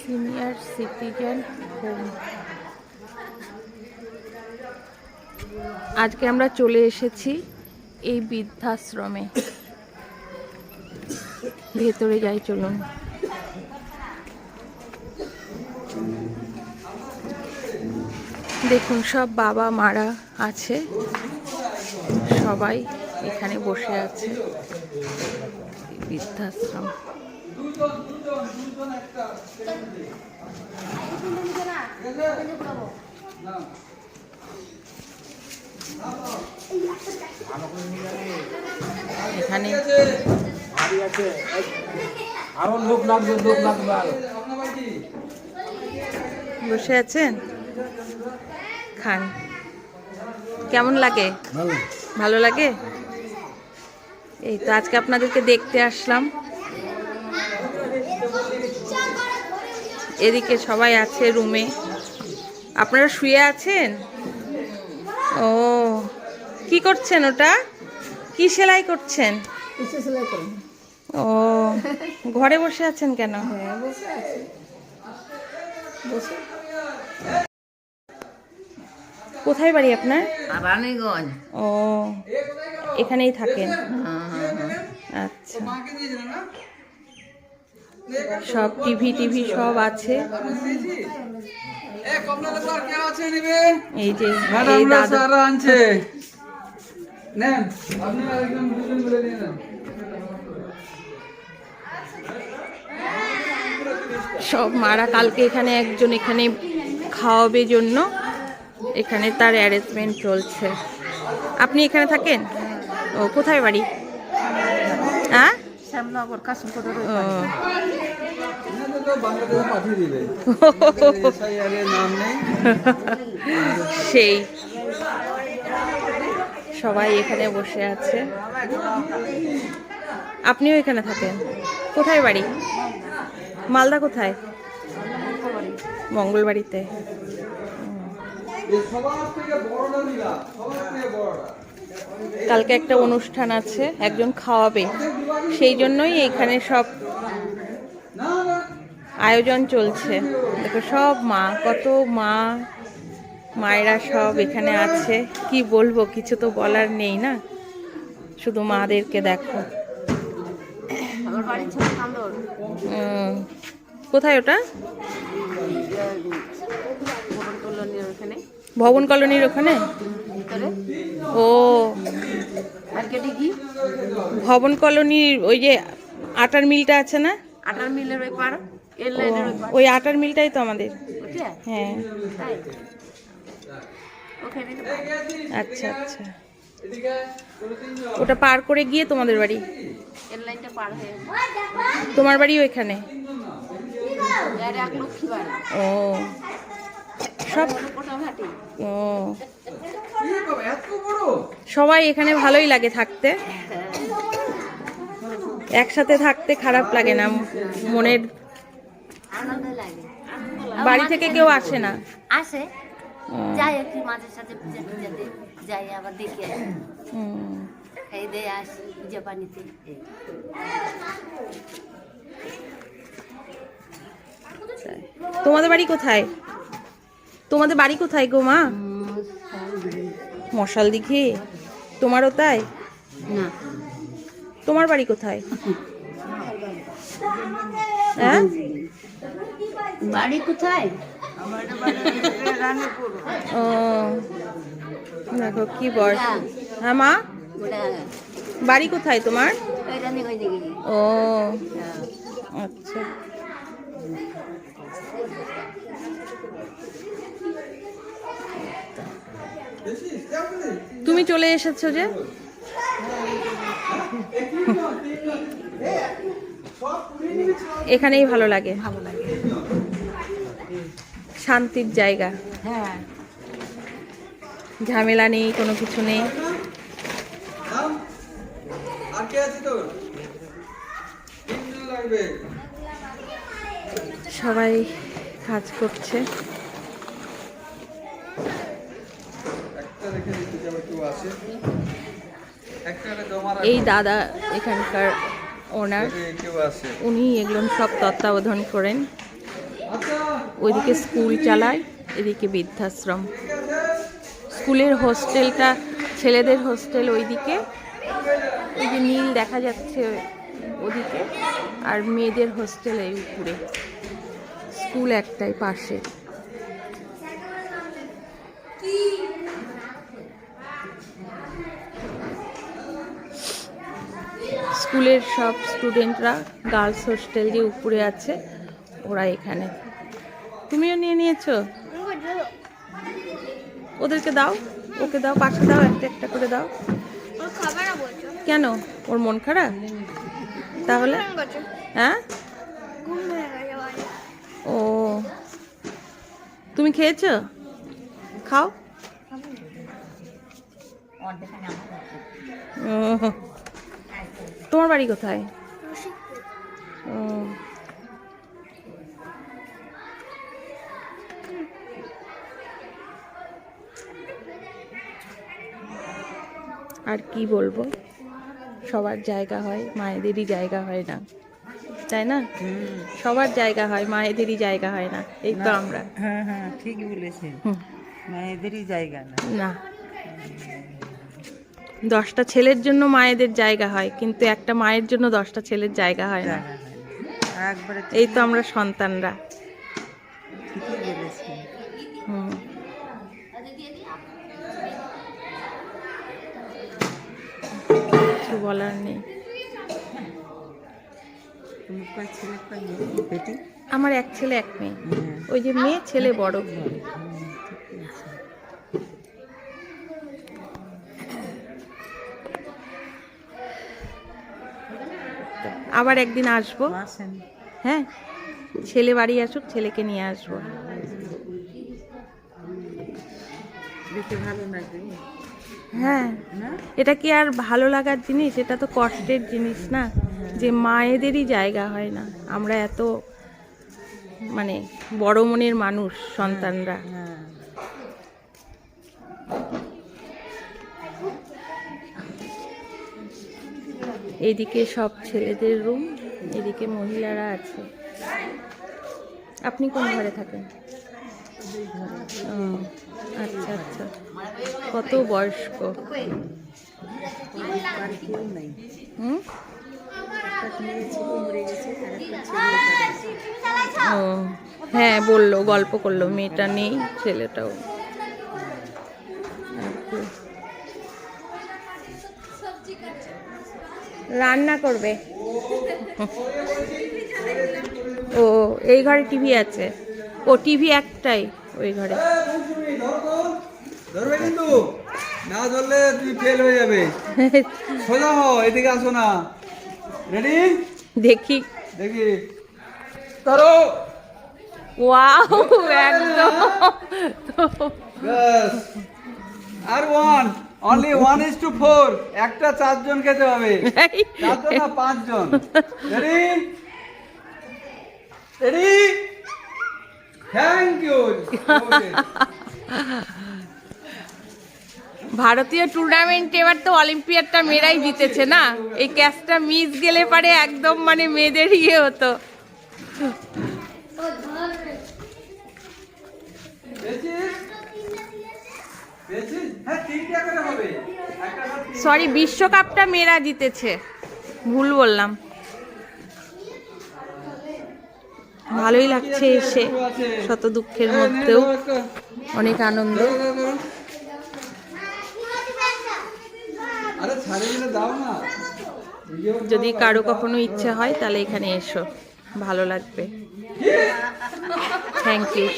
Senior citizen home. আজকে আমরা চলে এসেছি এই বৃদ্ধাশ্রমে। ভেতরে যাই, চলুন। দেখুন, সব বাবা মারা আছে, সবাই এখানে বসে আছে। বৃদ্ধাশ্রম। এখানে বসে আছেন, খান। কেমন লাগে? ভালো লাগে। এই তো আজকে আপনাদেরকে দেখতে আসলাম। এদিকে সবাই আছে রুমে। আপনারা শুয়ে আছেন? ও, কি করছেন? ওটা কি সেলাই করছেন? ও, ঘরে বসে আছেন কেন? কোথায় বাড়ি আপনার? রানীগঞ্জ। ও, এখানেই থাকেন? আচ্ছা। সব টিভি সব আছে। এই যে এই দাদা আনছে। সব মারা। কালকে এখানে একজন এখানে খাওয়াবে জন্য এখানে তার অ্যারেঞ্জমেন্ট চলছে। আপনি এখানে থাকেন? ও, কোথায় বাড়ি? হ্যাঁ, সেই সবাই এখানে বসে আছে। আপনিও এখানে থাকেন? কোথায় বাড়ি? মালদা। কোথায়? মঙ্গলবাড়িতে। কালকে একটা অনুষ্ঠান আছে, একজন খাওয়াবে, সেই জন্যই এখানে সব আয়োজন চলছে। দেখো, সব মা, কত মায়েরা সব এখানে আছে। কি বলবো, কিছু তো বলার নেই না, শুধু মাদেরকে দেখো। কোথায় ওটা? ভবন কলোনির ওখানে। ও, ভবন কলোনির ওই যে আটার মিলটা আছে না? আটার মিলের ওই পার, ওই আটার মিলটাই তো আমাদের। হ্যাঁ। আচ্ছা আচ্ছা, ওটা পার করে গিয়ে তোমাদের বাড়ি? তোমার বাড়ি ওইখানে? ও, সব ও, সবাই এখানে ভালোই লাগে থাকতে। একসাথে থাকতে খারাপ লাগে না, মনের। বাড়ি থেকে কেউ আসে না? আসে, যাই একটু মাঝে সাথে পূজাতে যাই, আবার দেখে আসি, খাই দিয়ে আসি পূজা পানিতে। তোমাদের বাড়ি কোথায়? তোমাদের বাড়ি কোথায় গো মা? মশাল দিঘি। তোমারও তাই? না। তোমার বাড়ি কোথায়? হ্যাঁ, বাড়ি কোথায়? ও, দেখো কি বল। হ্যাঁ মা, বাড়ি কোথায় তোমার? ও, আচ্ছা। তুমি চলে এসেছো যে? এখানেই ভালো লাগে, শান্তির জায়গা। হ্যাঁ, ঝামেলা নেই, কোনো কিছু নেই। সবাই কাজ করছে। এই দাদা এখানকার ওনার, উনি এগুলো সব তত্ত্বাবধান করেন। ওইদিকে স্কুল চালায়, এদিকে বৃদ্ধাশ্রম। স্কুলের হোস্টেলটা, ছেলেদের হোস্টেল ওইদিকে, ওই যে নীল দেখা যাচ্ছে ওদিকে, আর মেয়েদের হোস্টেল এই উপরে। স্কুল একটাই পাশে। স্কুলের সব স্টুডেন্টরা গার্লস হোস্টেল যে উপরে আছে ওরা এখানে। তুমিও নিয়ে নিয়েছো? ওদেরকে দাও, ওকে দাও, পাশে দাও, একটা একটা করে দাও। কেন, ওর মন খারাপ? তাহলে হ্যাঁ, ও তুমি খেয়েছো? খাও। ও, তোমার বাড়ি কোথায়? ও, আর কি বলবো, সবার জায়গা হয়, মায়েদেরই জায়গা হয় না, তাই না? সবার জায়গা হয়, মায়েদেরই জায়গা হয় না। এই তো আমরা। হ্যাঁ হ্যাঁ, ঠিক বলেছেন, মায়েদেরই জায়গা না। না, 10টা ছেলের জন্য মায়েদের জায়গা হয়, কিন্তু একটা মায়ের জন্য 10টা ছেলের জায়গা হয় না। একবারে এই তো আমরা সন্তানরা। ঠিকই বলেছেন। হুম, কিছু বলার নেই। তুমি কয় ছেলে কয় মেয়ে বেটি? আমার এক ছেলে এক মেয়ে। ওই যে মেয়ে, ছেলে বড়। আবার একদিন আসবো। আসেন, হ্যাঁ, ছেলে বাড়ি আসুক, ছেলেকে নিয়ে আসবো। দেখতে ভালো লাগে হ্যাঁ, না? এটা কি আর ভালো লাগার জিনিস? এটা তো কষ্টের জিনিস না, যে মায়েদেরই জায়গা হয় না। আমরা এত মানে বড় মনের মানুষ সন্তানরা। হ্যাঁ, এদিকে সব ছেলেদের রুম, এদিকে মহিলারা আছে। আপনি কোন ঘরে থাকেন? ও, আচ্ছা আচ্ছা। কত বয়স্ক? আর কেউ নাই। হুম, একটা মেয়ে ছিল, মরে গেছে, আর একটা ছেলে। ও হ্যাঁ, বললো, গল্প করলো, মেয়েটা নেই, ছেলেটাও। আর কি? রান্না করবে? ও, এই ঘরে টিভি আছে? ও, টিভি একটাই ওই ঘরে। ধরবে কিন্তু না, ধরলে তুমি ফেল হয়ে যাবে। সোজা হও, এদিকে আসো না। রেডি? দেখি। দেখি, ধরো। ওয়াও, একদম। ব্যাস। আর ওয়ান, অনলি 1:4। একটা 4 জন খেতে হবে। 4 জন না, 5 জন। রেডি? রেডি? Thank you. ভারতীয় টুর্নামেন্ট এবার তো অলিম্পিয়াডটা মেয়েরাই জিতেছে না? এই ক্যাচটা মিস গেলে পারে একদম মানে মেয়েদের ইয়ে হতো। হ্যাঁ, 3টা করে হবে। সরি, বিশ্বকাপটা মেয়েরা জিতেছে, ভুল বললাম। ভালোই লাগছে এসে, শত দুঃখের মধ্যেও অনেক আনন্দ। আরে ছাড়ে দিলে দাও না। যদি কারো কখনো ইচ্ছে হয় তাহলে এখানে এসো, ভালো লাগবে। Thank you.